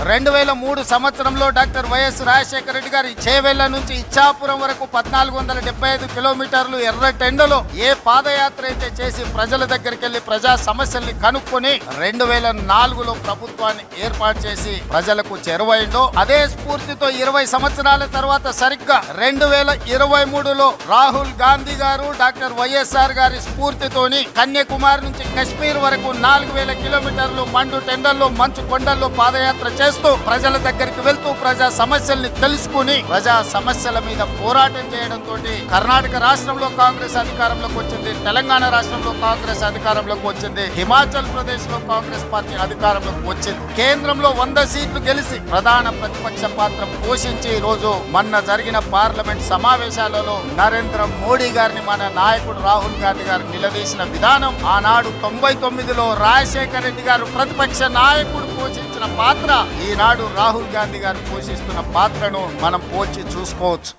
2003 సంవత్సరంలో doctor YS Rajasekhara Reddy గారి చేవెళ్ల నుంచి ఇచ్చాపురం వరకు 1475 కిలోమీటర్లు ఎర్రటెండలో ఏ పాదయాత్ర అయితే చేసి ప్రజల దగ్గరికి వెళ్లి ప్రజా సమస్యల్ని కనుక్కొని 2004లో ప్రభుత్వాన్ని ఏర్పాటు చేసి ప్రజలకు చేరువైందో అదే స్ఫూర్తితో 20 సంవత్సరాల తర్వాత సరిగ్గా 2023లో రాహుల్ గాంధీ గారు డాక్టర్ వైఎస్ఆర్ గారి స్ఫూర్తితోని కన్యాకుమారి నుంచి కశ్మీర్ వరకు 4000 కిలోమీటర్లు మండు టెండల్లో మంచు కొండల్లో పాదయాత్ర చేస్తూ ప్రజల దగ్గరికి వెళ్తూ ప్రజా సమస్యల్ని తెలుసుకుని ప్రజా సమస్యల మీద పోరాటం చేయడంతో కర్ణాటక రాష్ట్రంలో కాంగ్రెస్ అధికారంలోకి వచ్చింది, తెలంగాణ రాష్ట్రంలో కాంగ్రెస్ అధికారంలోకి వచ్చింది, హిమాచల్ ప్రదేశ్ లో కాంగ్రెస్ పార్టీ అధికారంలోకి వచ్చింది. కేంద్రంలో 100 సీట్లు గెలిచి ప్రధాన ప్రతిపక్ష పాత్ర పోషించి ఈ రోజు మొన్న జరిగిన పార్లమెంట్ సమావేశాలలో నరేంద్ర మోడీ గారిని మన నాయకుడు రాహుల్ గాంధీ గారు నిలదీసిన విధానం, ఆనాడు 99లో రాజశేఖర రెడ్డి గారు ప్రతిపక్ష నాయకుడు పోషించిన పాత్ర, ఈనాడు రాహుల్ గాంధీ గారు పోషిస్తున్న పాత్రను మనం పోల్చి చూసుకోవచ్చు.